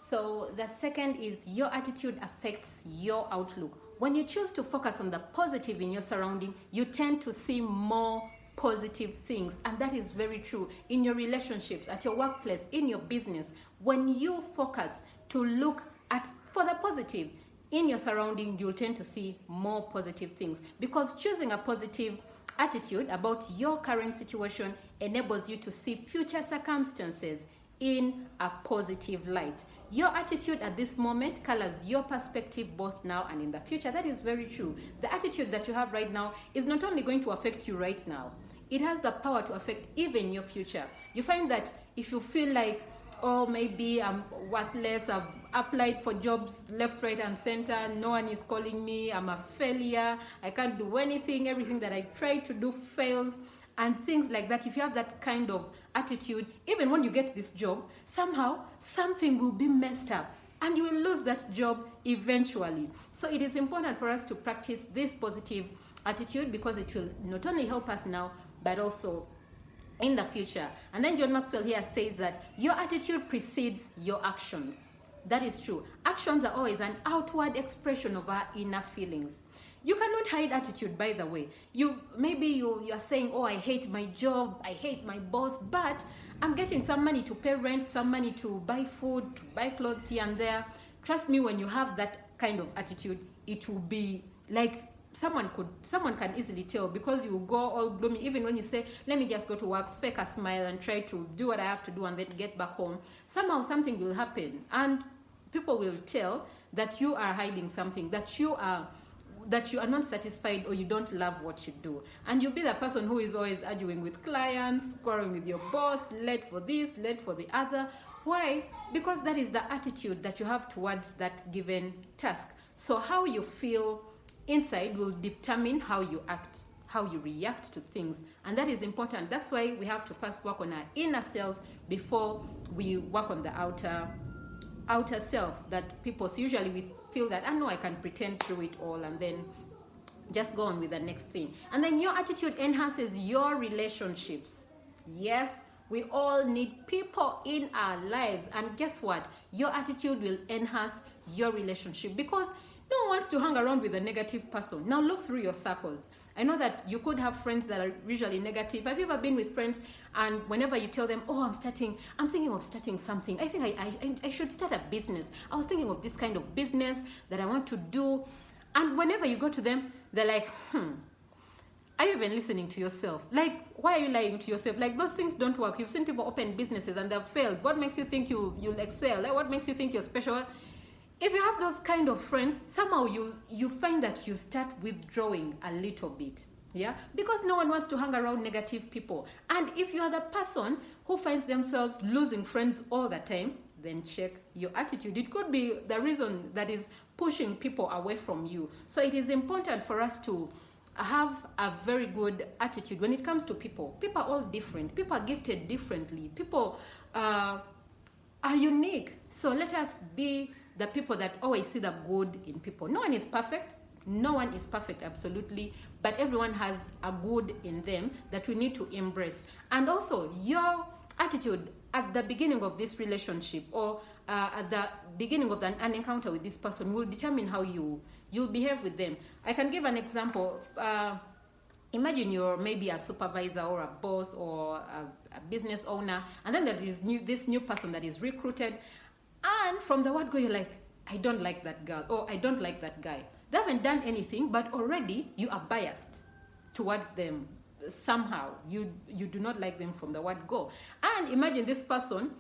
So the second is your attitude affects your outlook. When you choose to focus on the positive in your surrounding, you tend to see more positive things. And that is very true in your relationships, at your workplace, in your business. When you focus to look at for the positive in your surrounding, you'll tend to see more positive things, because choosing a positive attitude about your current situation enables you to see future circumstances in a positive light. Your attitude at this moment colors your perspective both now and in the future. That is very true. The attitude that you have right now is not only going to affect you right now, it has the power to affect even your future. You find that if you feel like, oh, maybe I'm worthless, I've applied for jobs left, right, and center, no one is calling me, I'm a failure, I can't do anything, everything that I try to do fails, and things like that. If you have that kind of attitude, even when you get this job, somehow something will be messed up and you will lose that job eventually. So it is important for us to practice this positive attitude, because it will not only help us now, but also in the future. And then John Maxwell here says that your attitude precedes your actions. That is true. Actions are always an outward expression of our inner feelings. You cannot hide attitude, by the way. Maybe you are saying, oh, I hate my job, I hate my boss, but I'm getting some money to pay rent, some money to buy food, to buy clothes here and there. Trust me, when you have that kind of attitude, it will be like someone can easily tell, because you go all gloomy. Even when you say, let me just go to work, fake a smile and try to do what I have to do and then get back home, somehow something will happen and people will tell that you are hiding something, that you are not satisfied, or you don't love what you do. And you'll be the person who is always arguing with clients, quarreling with your boss, late for this, late for the other. Why? Because that is the attitude that you have towards that given task. So how you feel inside will determine how you act, how you react to things. And that is important. That's why we have to first work on our inner selves before we work on the outer self. That people, so usually we feel that, I know I can pretend through it all and then just go on with the next thing. And then your attitude enhances your relationships. Yes, we all need people in our lives, and guess what? Your attitude will enhance your relationship, because no one wants to hang around with a negative person. Now look through your circles. I know that you could have friends that are usually negative. Have you ever been with friends and whenever you tell them, oh, I'm thinking of starting something. I think I should start a business. I was thinking of this kind of business that I want to do. And whenever you go to them, they're like, are you even listening to yourself? Like, why are you lying to yourself? Like, those things don't work. You've seen people open businesses and they've failed. What makes you think you'll excel? Like, what makes you think you're special? If you have those kind of friends, somehow you find that you start withdrawing a little bit, yeah? Because no one wants to hang around negative people. And if you are the person who finds themselves losing friends all the time, then check your attitude. It could be the reason that is pushing people away from you. So it is important for us to have a very good attitude when it comes to people. People are all different. People are gifted differently. People are unique. So let us be the people that always see the good in people. No one is perfect. No one is perfect, absolutely. But everyone has a good in them that we need to embrace. And also, your attitude at the beginning of this relationship, or at the beginning of an encounter with this person, will determine how you'll behave with them. I can give an example. Imagine you're maybe a supervisor or a boss or a business owner, and then there is this new person that is recruited, and from the word go, you're like, I don't like that girl, or I don't like that guy. They haven't done anything, but already you are biased towards them. Somehow you do not like them from the word go. And imagine this person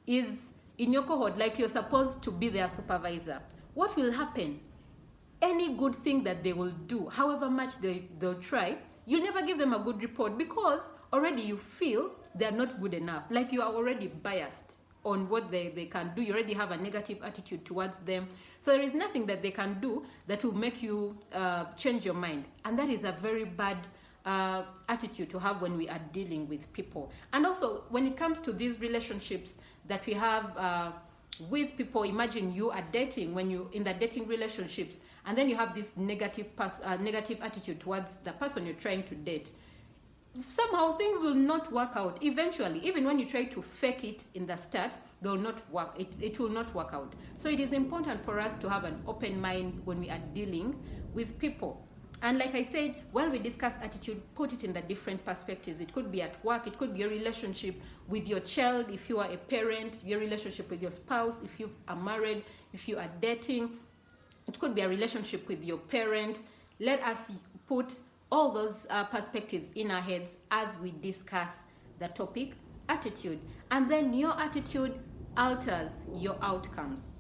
is in your cohort, like you're supposed to be their supervisor. What will happen? Any good thing that they will do, however much they'll try, you'll never give them a good report, because already you feel they're not good enough. Like you are already biased on what they can do. You already have a negative attitude towards them. So there is nothing that they can do that will make you change your mind. And that is a very bad attitude to have when we are dealing with people. And also, when it comes to these relationships that we have with people, imagine you are dating, when you in the dating relationships, and then you have this negative attitude towards the person you're trying to date. Somehow things will not work out eventually. Even when you try to fake it in the start, they'll not work. It will not work out. So it is important for us to have an open mind when we are dealing with people. And like I said, while we discuss attitude, put it in the different perspectives. It could be at work, it could be your relationship with your child, if you are a parent, your relationship with your spouse, if you are married, if you are dating. It could be a relationship with your parent. Let us put all those perspectives in our heads as we discuss the topic attitude. And then your attitude alters your outcomes.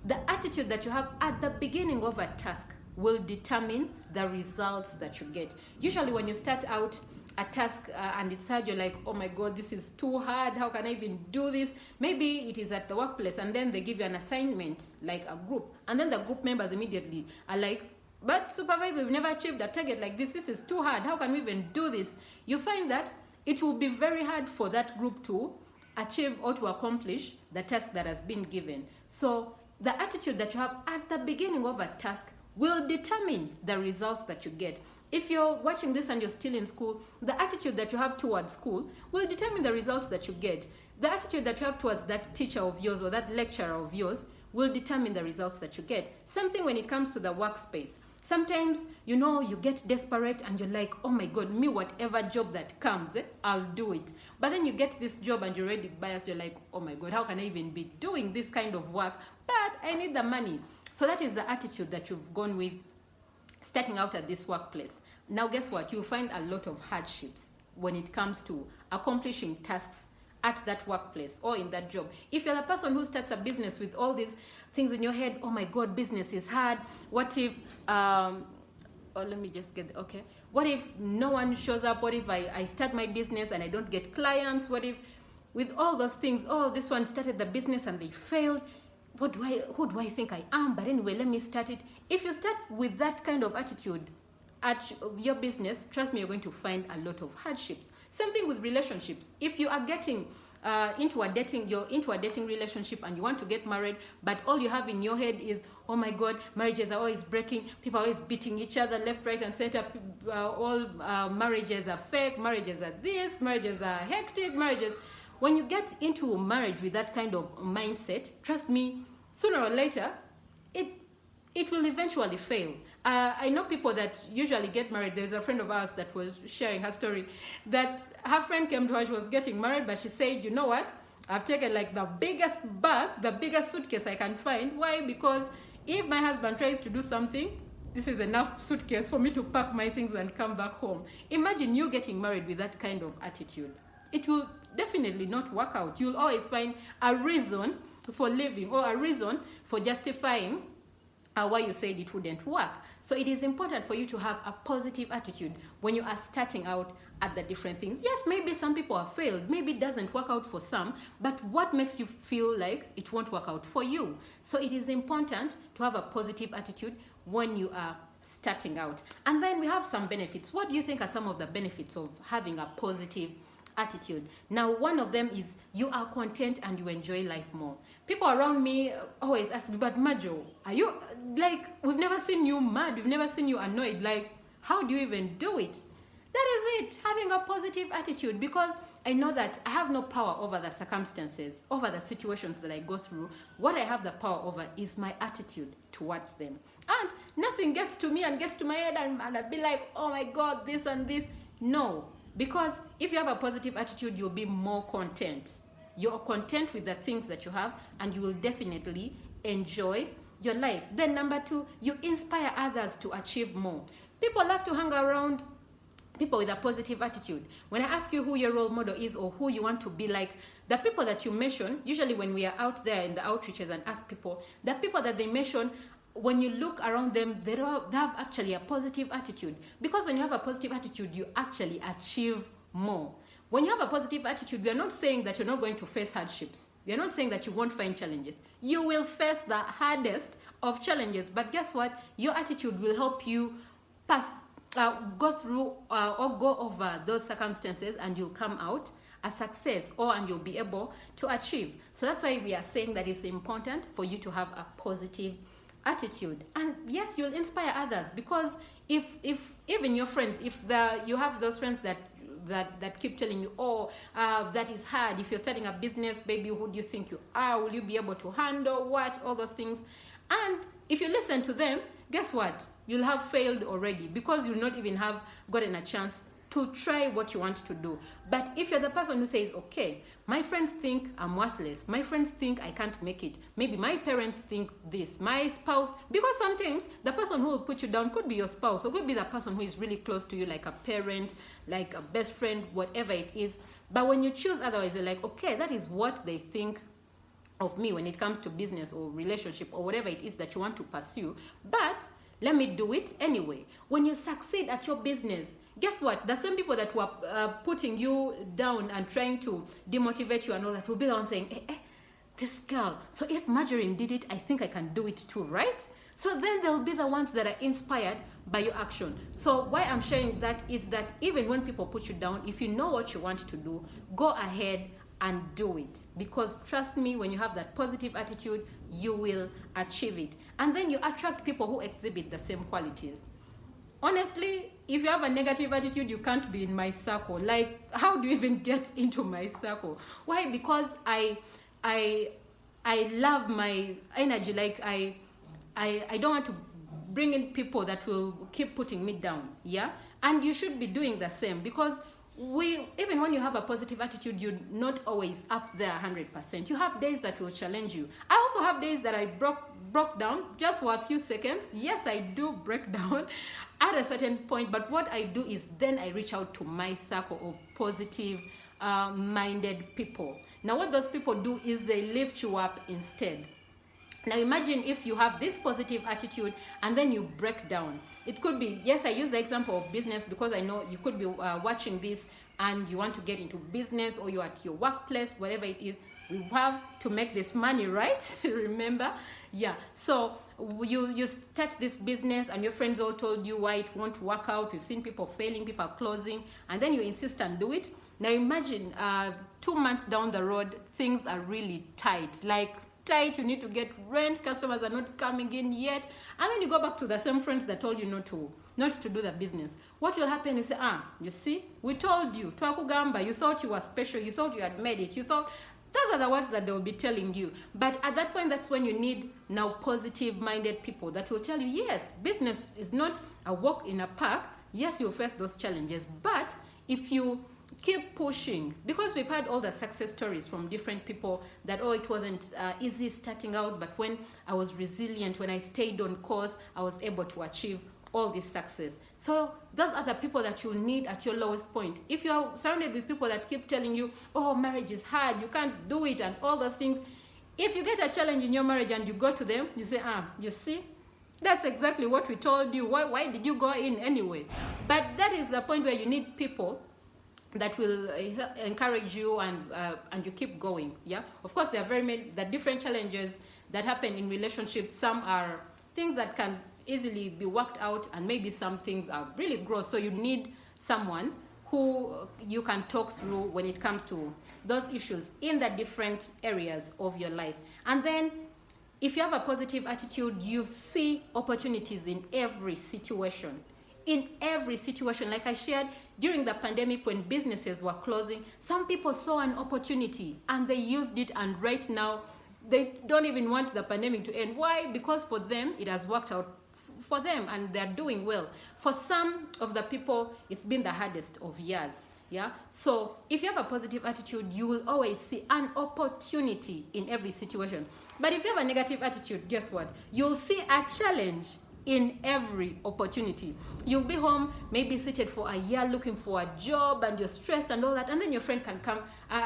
The attitude that you have at the beginning of a task will determine the results that you get. Usually when you start out a task and it's hard, you're like, oh my god, this is too hard, how can I even do this? Maybe it is at the workplace and then they give you an assignment like a group, and then the group members immediately are like, but supervisor, we've never achieved a target like this is too hard, how can we even do this? You find that it will be very hard for that group to achieve or to accomplish the task that has been given. So the attitude that you have at the beginning of a task will determine the results that you get. If you're watching this and you're still in school, the attitude that you have towards school will determine the results that you get. The attitude that you have towards that teacher of yours or that lecturer of yours will determine the results that you get. Same thing when it comes to the workspace. Sometimes, you get desperate and you're like, oh my god, me, whatever job that comes, I'll do it. But then you get this job and you're already biased, you're like, oh my god, how can I even be doing this kind of work? But I need the money. So that is the attitude that you've gone with starting out at this workplace. Now guess what? You'll find a lot of hardships when it comes to accomplishing tasks at that workplace or in that job. If you're the person who starts a business with all these things in your head, oh my god, business is hard. What if, what if no one shows up? What if I start my business and I don't get clients? What if, with all those things, oh, this one started the business and they failed. Who do I think I am? But anyway, let me start it. If you start with that kind of attitude at your business, trust me, you're going to find a lot of hardships. Same thing with relationships. If you are getting into a dating relationship and you want to get married, but all you have in your head is, oh my god, marriages are always breaking, people are always beating each other left, right, and center, all marriages are fake, marriages are this, marriages are hectic, marriages. When you get into marriage with that kind of mindset, trust me, sooner or later, it will eventually fail. I know people that usually get married. There's a friend of ours that was sharing her story that her friend came to her, she was getting married, but she said, you know what? I've taken like the biggest bag, the biggest suitcase I can find. Why? Because if my husband tries to do something, this is enough suitcase for me to pack my things and come back home. Imagine you getting married with that kind of attitude. It will definitely not work out. You'll always find a reason for leaving or a reason for justifying why you said it wouldn't work. So it is important for you to have a positive attitude when you are starting out at the different things. Yes, maybe some people have failed, maybe it doesn't work out for some, but what makes you feel like it won't work out for you? So it is important to have a positive attitude when you are starting out. And then we have some benefits. What do you think are some of the benefits of having a positive attitude? Now, one of them is you are content and you enjoy life more. People around me always ask me, but Majo, are you, like, we've never seen you mad, we've never seen you annoyed, like, how do you even do it? That is it, having a positive attitude, because I know that I have no power over the circumstances, over the situations that I go through. What I have the power over is my attitude towards them. And nothing gets to me and gets to my head and I'll be like, oh my God, this and this. No, because if you have a positive attitude, you'll be more content. You're content with the things that you have and you will definitely enjoy your life. Then number 2, you inspire others to achieve more. People love to hang around people with a positive attitude. When I ask you who your role model is or who you want to be like, the people that you mention, usually when we are out there in the outreaches and ask people, the people that they mention, when you look around them, they have actually a positive attitude. Because when you have a positive attitude, you actually achieve more. When you have a positive attitude, we are not saying that you're not going to face hardships. We are not saying that you won't find challenges. You will face the hardest of challenges, but guess what? Your attitude will help you go through or go over those circumstances, and you'll come out a success, and you'll be able to achieve. So that's why we are saying that it's important for you to have a positive attitude. And yes, you'll inspire others, because if even your friends, if you have those friends that that keep telling you, oh, that is hard. If you're starting a business, baby, who do you think you are? Will you be able to handle what? All those things. And if you listen to them, guess what? You'll have failed already, because you'll not even have gotten a chance to try what you want to do. But if you're the person who says, okay, my friends think I'm worthless, my friends think I can't make it, maybe my parents think this, my spouse, because sometimes the person who will put you down could be your spouse, or could be the person who is really close to you, like a parent, like a best friend, whatever it is. But when you choose otherwise, you're like, okay, that is what they think of me when it comes to business or relationship or whatever it is that you want to pursue, but let me do it anyway. When you succeed at your business, guess what? The same people that were putting you down and trying to demotivate you and all that will be the ones saying, this girl, so if Margarine did it, I think I can do it too, right? So then they'll be the ones that are inspired by your action. So why I'm sharing that is that even when people put you down, if you know what you want to do, go ahead and do it. Because trust me, when you have that positive attitude, you will achieve it. And then you attract people who exhibit the same qualities. Honestly, if you have a negative attitude, you can't be in my circle. Like, how do you even get into my circle? Why? Because I love my energy. Like, I don't want to bring in people that will keep putting me down. Yeah, and you should be doing the same, because even when you have a positive attitude, you're not always up there 100%. You have days that will challenge you. I also have days that I broke down just for a few seconds. Yes, I do break down at a certain point, but what I do is then I reach out to my circle of positive minded people. Now what those people do is they lift you up instead. Now imagine if you have this positive attitude and then you break down. It could be, yes, I use the example of business because I know you could be watching this and you want to get into business, or you're at your workplace, whatever it is. We have to make this money, right? Remember? Yeah. So you start this business and your friends all told you why it won't work out. We've seen people failing, people closing, and then you insist and do it. Now imagine 2 months down the road, things are really tight. Like, tight, you need to get rent, customers are not coming in yet, and then you go back to the same friends that told you not to do the business. What will happen is, you see, we told you, twakugamba, you thought you were special, you thought you had made it, you thought, those are the words that they will be telling you. But at that point, that's when you need now positive minded people that will tell you, yes, business is not a walk in a park. Yes, you'll face those challenges, but if you keep pushing, because we've had all the success stories from different people that, oh, it wasn't easy starting out, but when I was resilient, when I stayed on course, I was able to achieve all this success. So those are the people that you'll need at your lowest point. If you're surrounded with people that keep telling you, oh, marriage is hard, you can't do it, and all those things, if you get a challenge in your marriage and you go to them, you say, you see, that's exactly what we told you. Why did you go in anyway? But that is the point where you need people that will encourage you and you keep going. Yeah, of course there are very many different challenges that happen in relationships. Some are things that can easily be worked out, and maybe some things are really gross, so you need someone who you can talk through when it comes to those issues in the different areas of your life. And then if you have a positive attitude, you see opportunities in every situation. In every situation, like I shared during the pandemic when businesses were closing, some people saw an opportunity and they used it, and right now they don't even want the pandemic to end. Why? Because for them it has worked out for them and they're doing well. For some of the people, it's been the hardest of years. Yeah. So if you have a positive attitude, you will always see an opportunity in every situation. But if you have a negative attitude, guess what? You'll see a challenge in every opportunity. You'll be home, maybe seated for a year looking for a job, and you're stressed and all that, and then your friend can come,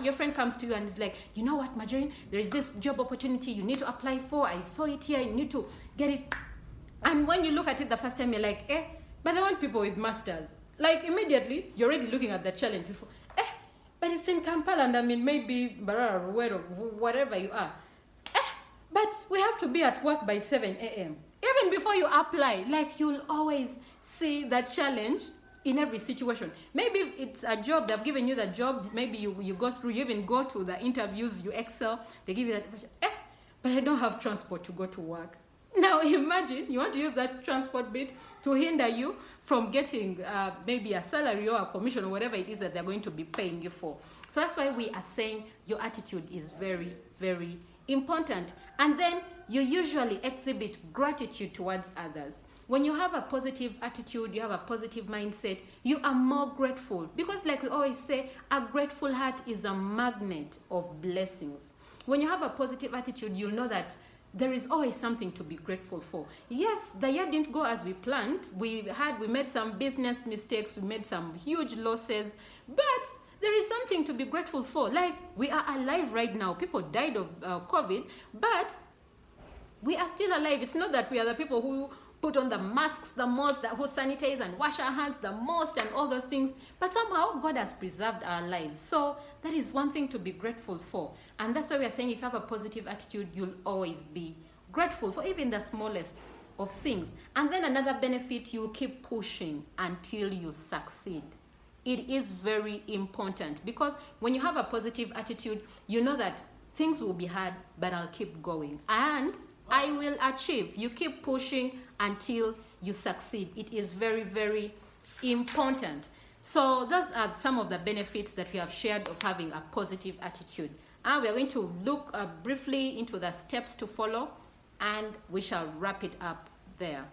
your friend comes to you and is like, you know what, Margarine, there is this job opportunity you need to apply for. I saw it here, you need to get it. And when you look at it the first time, you're like, but I want people with masters. Like immediately, you're already looking at the challenge before. But it's in Kampala, and I mean, maybe Barara, wherever you are. But we have to be at work by 7 a.m. Even before you apply, like you'll always see that challenge in every situation. Maybe it's a job, they've given you the job, maybe you go through, you even go to the interviews, you excel, they give you that, but I don't have transport to go to work. Now imagine you want to use that transport bit to hinder you from getting maybe a salary or a commission or whatever it is that they're going to be paying you for. So that's why we are saying your attitude is very, very important. And then you usually exhibit gratitude towards others. When you have a positive attitude, you have a positive mindset, you are more grateful. Because like we always say, a grateful heart is a magnet of blessings. When you have a positive attitude, you'll know that there is always something to be grateful for. Yes, the year didn't go as we planned. We made some business mistakes, we made some huge losses, but there is something to be grateful for. Like, we are alive right now. People died of COVID, but we are still alive. It's not that we are the people who put on the masks the most, who sanitize and wash our hands the most and all those things, but somehow God has preserved our lives. So that is one thing to be grateful for. And that's why we are saying if you have a positive attitude, you'll always be grateful for even the smallest of things. And then another benefit, you keep pushing until you succeed. It is very important, because when you have a positive attitude, you know that things will be hard, but I'll keep going and I will achieve. You keep pushing until you succeed. It is very, very important. So those are some of the benefits that we have shared of having a positive attitude. And we are going to look briefly into the steps to follow, and we shall wrap it up there.